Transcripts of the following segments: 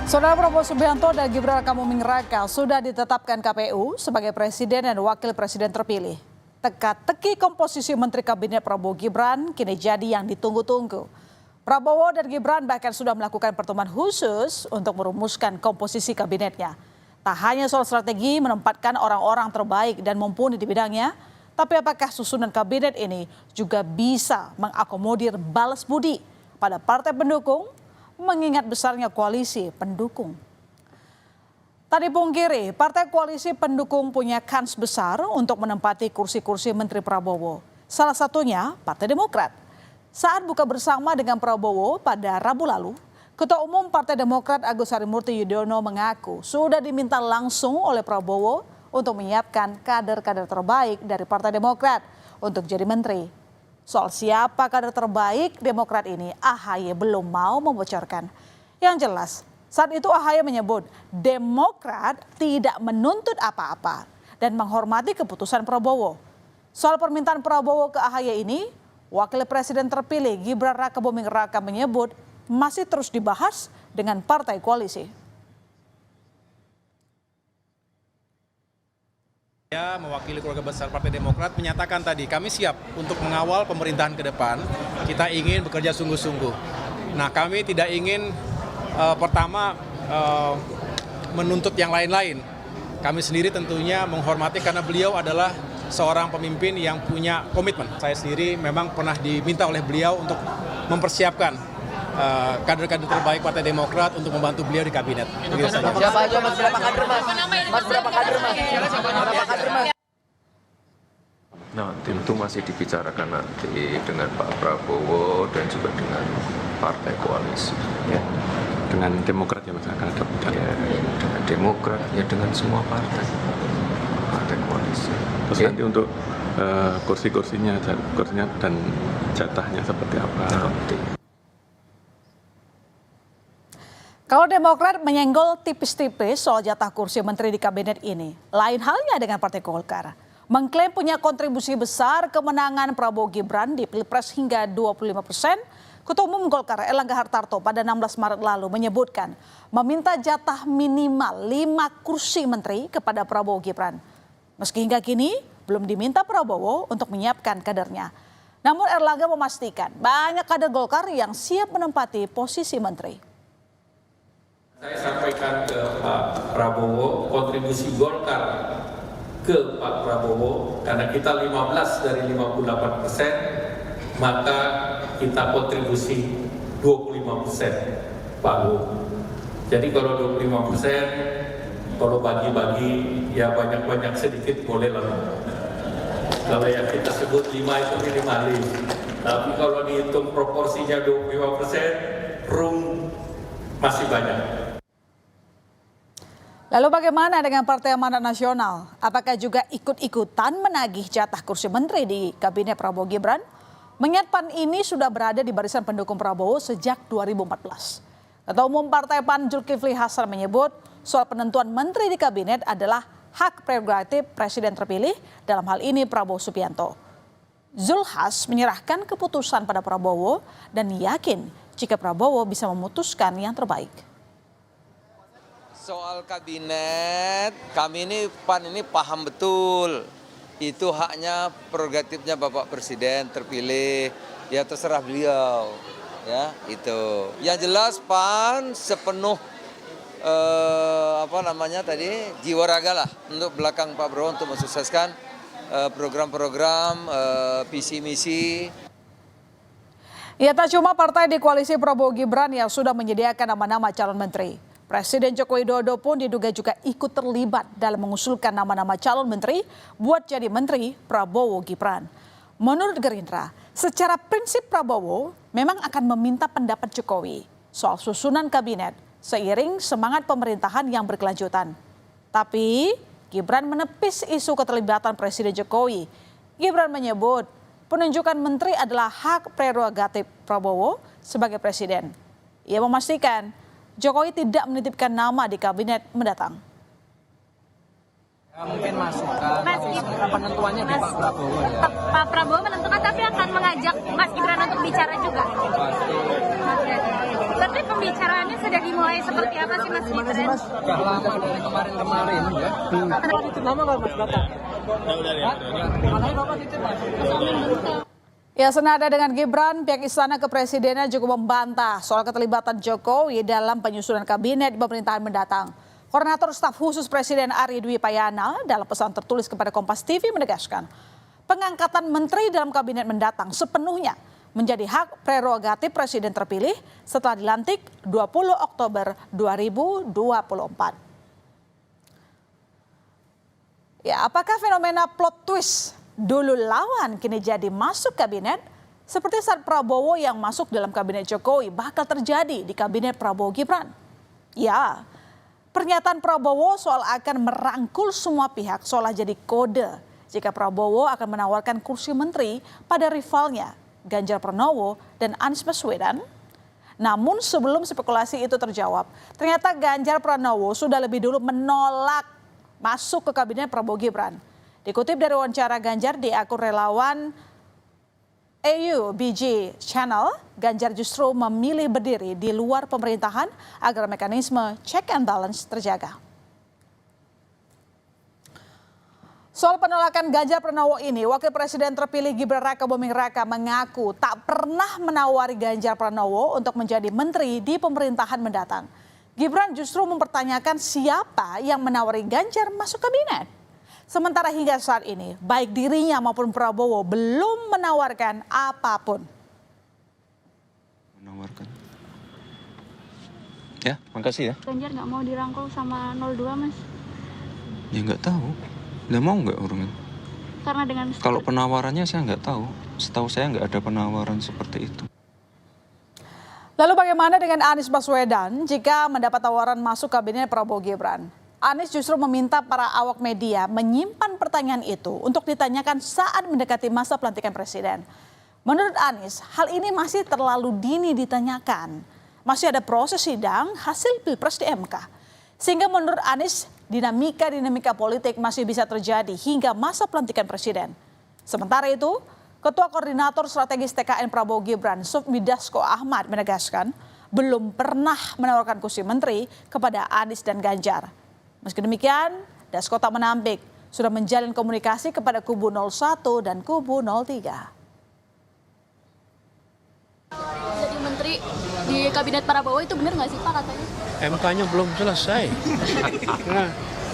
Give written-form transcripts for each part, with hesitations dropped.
Saudara Prabowo Subianto dan Gibran Rakabuming Raka sudah ditetapkan KPU sebagai presiden dan wakil presiden terpilih. Teka-teki komposisi Menteri Kabinet Prabowo Gibran kini jadi yang ditunggu-tunggu. Prabowo dan Gibran bahkan sudah melakukan pertemuan khusus untuk merumuskan komposisi kabinetnya. Tak hanya soal strategi menempatkan orang-orang terbaik dan mumpuni di bidangnya, tapi apakah susunan kabinet ini juga bisa mengakomodir balas budi pada partai pendukung, mengingat besarnya koalisi pendukung. Tak dipungkiri, partai koalisi pendukung punya kans besar untuk menempati kursi-kursi Menteri Prabowo. Salah satunya Partai Demokrat. Saat buka bersama dengan Prabowo pada Rabu lalu, Ketua Umum Partai Demokrat Agus Harimurti Yudhoyono mengaku sudah diminta langsung oleh Prabowo untuk menyiapkan kader-kader terbaik dari Partai Demokrat untuk jadi menteri. Soal siapa kader terbaik Demokrat ini, AHY belum mau membocorkan. Yang jelas, saat itu AHY menyebut Demokrat tidak menuntut apa-apa dan menghormati keputusan Prabowo. Soal permintaan Prabowo ke AHY ini, Wakil Presiden terpilih Gibran Rakabuming Raka menyebut masih terus dibahas dengan partai koalisi. Saya mewakili keluarga besar Partai Demokrat menyatakan tadi kami siap untuk mengawal pemerintahan ke depan. Kita ingin bekerja sungguh-sungguh. Nah, kami tidak ingin pertama menuntut yang lain-lain. Kami sendiri tentunya menghormati karena beliau adalah seorang pemimpin yang punya komitmen. Saya sendiri memang pernah diminta oleh beliau untuk mempersiapkan kader-kader terbaik Partai Demokrat untuk membantu beliau di kabinet. Siapa aja mas? Berapa kader mas? Mas berapa kader mas? Berapa kader mas? Nah, tentu masih dibicarakan nanti dengan Pak Prabowo dan juga dengan partai koalisi. Ya, dengan Demokrat ya mas akan ada bicara. Ya, dengan Demokrat, ya dengan semua partai koalisi. Terus nanti untuk kursinya dan jatahnya seperti apa? Nanti. Kalau Demokrat menyenggol tipis-tipis soal jatah kursi menteri di kabinet ini, lain halnya dengan Partai Golkar. Mengklaim punya kontribusi besar kemenangan Prabowo Gibran di Pilpres hingga 25%, Ketua Umum Golkar Erlangga Hartarto pada 16 Maret lalu menyebutkan meminta jatah minimal 5 kursi menteri kepada Prabowo Gibran. Meski hingga kini belum diminta Prabowo untuk menyiapkan kadernya. Namun Erlangga memastikan banyak kader Golkar yang siap menempati posisi menteri. Saya sampaikan ke Pak Prabowo kontribusi Golkar ke Pak Prabowo karena kita 15 dari 58%, maka kita kontribusi 25% Pak Bu. Jadi kalau 25%, kalau bagi-bagi ya banyak-banyak sedikit boleh lah. Kalau yang kita sebut 5 itu minimalis. Tapi kalau dihitung proporsinya 25%, room masih banyak. Lalu bagaimana dengan Partai Amanat Nasional? Apakah juga ikut-ikutan menagih jatah kursi menteri di Kabinet Prabowo Gibran? Mengingat PAN ini sudah berada di barisan pendukung Prabowo sejak 2014. Ketua Umum Partai PAN Zulkifli Hasan menyebut soal penentuan menteri di kabinet adalah hak prerogatif presiden terpilih, dalam hal ini Prabowo Subianto. Zulhas menyerahkan keputusan pada Prabowo dan yakin jika Prabowo bisa memutuskan yang terbaik. Soal kabinet, kami ini PAN ini paham betul. Itu haknya prerogatifnya Bapak Presiden terpilih, ya terserah beliau. Ya, itu. Yang jelas PAN sepenuh jiwa raga lah untuk belakang Pak Prabowo untuk mensukseskan program-program visi misi. Ya, tak cuma partai di koalisi Prabowo Gibran yang sudah menyediakan nama-nama calon menteri. Presiden Joko Widodo pun diduga juga ikut terlibat dalam mengusulkan nama-nama calon menteri buat jadi menteri Prabowo Gibran. Menurut Gerindra, secara prinsip Prabowo memang akan meminta pendapat Jokowi soal susunan kabinet seiring semangat pemerintahan yang berkelanjutan. Tapi Gibran menepis isu keterlibatan Presiden Jokowi. Gibran menyebut penunjukan menteri adalah hak prerogatif Prabowo sebagai presiden. Ia memastikan Jokowi tidak menitipkan nama di kabinet mendatang. Mungkin masukan penentuannya di Pak Prabowo ya. Pak Prabowo menentukan tapi akan mengajak Mas Gibran untuk bicara juga. Tapi pembicaraannya sudah dimulai seperti apa sih Mas Gibran? Sudah lama dari kemarin-kemarin ya. Lama nggak Mas Bapak? Ya, senada dengan Gibran, pihak Istana Kepresidenan juga membantah soal keterlibatan Jokowi dalam penyusunan kabinet di pemerintahan mendatang. Koordinator Staf Khusus Presiden Ari Dwi Payana dalam pesan tertulis kepada Kompas TV menegaskan, pengangkatan menteri dalam kabinet mendatang sepenuhnya menjadi hak prerogatif Presiden terpilih setelah dilantik 20 Oktober 2024. Ya, apakah fenomena plot twist dulu lawan kini jadi masuk kabinet? Seperti saat Prabowo yang masuk dalam kabinet Jokowi bakal terjadi di kabinet Prabowo Gibran. Ya, pernyataan Prabowo soal akan merangkul semua pihak seolah jadi kode jika Prabowo akan menawarkan kursi menteri pada rivalnya Ganjar Pranowo dan Anies Baswedan. Namun sebelum spekulasi itu terjawab, ternyata Ganjar Pranowo sudah lebih dulu menolak masuk ke kabinet Prabowo Gibran. Dikutip dari wawancara Ganjar di akun relawan AUBG Channel, Ganjar justru memilih berdiri di luar pemerintahan agar mekanisme check and balance terjaga. Soal penolakan Ganjar Pranowo ini, Wakil Presiden terpilih Gibran Raka Buming Raka mengaku tak pernah menawari Ganjar Pranowo untuk menjadi menteri di pemerintahan mendatang. Gibran justru mempertanyakan siapa yang menawari Ganjar masuk kabinet. Sementara hingga saat ini, baik dirinya maupun Prabowo belum menawarkan apapun. Menawarkan. Ya, makasih ya. Ganjar nggak mau dirangkul sama 02 Mas? Ya nggak tahu. Nggak mau nggak orangnya? Karena dengan Kalau penawarannya saya nggak tahu. Setahu saya nggak ada penawaran seperti itu. Lalu bagaimana dengan Anies Baswedan jika mendapat tawaran masuk kabinet Prabowo Gibran? Anies justru meminta para awak media menyimpan pertanyaan itu untuk ditanyakan saat mendekati masa pelantikan presiden. Menurut Anies, hal ini masih terlalu dini ditanyakan. Masih ada proses sidang hasil Pilpres di MK. Sehingga menurut Anies, dinamika politik masih bisa terjadi hingga masa pelantikan presiden. Sementara itu, Ketua Koordinator Strategis TKN Prabowo Gibran, Sufmi Dasko Ahmad menegaskan belum pernah menawarkan kursi menteri kepada Anies dan Ganjar. Meski demikian, Dasko tak menampik sudah menjalin komunikasi kepada kubu 01 dan kubu 03. jadi menteri di kabinet Prabowo itu benar nggak sih Pak katanya? MK-nya belum selesai. Nah,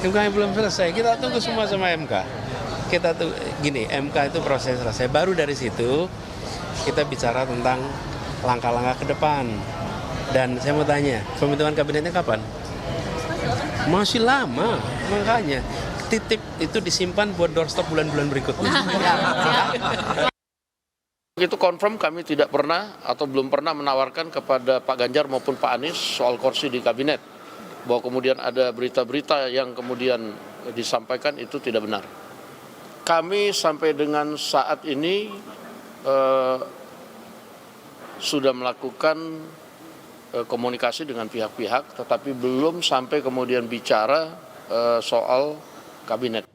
MK-nya belum selesai. Kita tunggu semua sama MK. Kita tuh gini, MK itu proses selesai. Baru dari situ kita bicara tentang langkah-langkah ke depan. Dan saya mau tanya, pembentukan kabinetnya kapan? Masih lama, makanya titip itu disimpan buat doorstop bulan-bulan berikutnya. Itu confirm kami tidak pernah atau belum pernah menawarkan kepada Pak Ganjar maupun Pak Anies soal kursi di kabinet. Bahwa kemudian ada berita-berita yang kemudian disampaikan itu tidak benar. Kami sampai dengan saat ini sudah melakukan komunikasi dengan pihak-pihak, tetapi belum sampai kemudian bicara soal kabinet.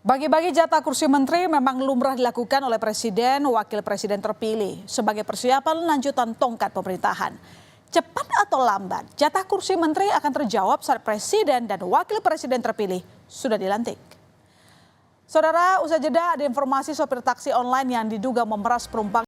Bagi-bagi jatah kursi menteri memang lumrah dilakukan oleh presiden, wakil presiden terpilih sebagai persiapan lanjutan tongkat pemerintahan. Cepat atau lambat, jatah kursi menteri akan terjawab saat presiden dan wakil presiden terpilih sudah dilantik. Saudara, usai jeda ada informasi sopir taksi online yang diduga memeras penumpang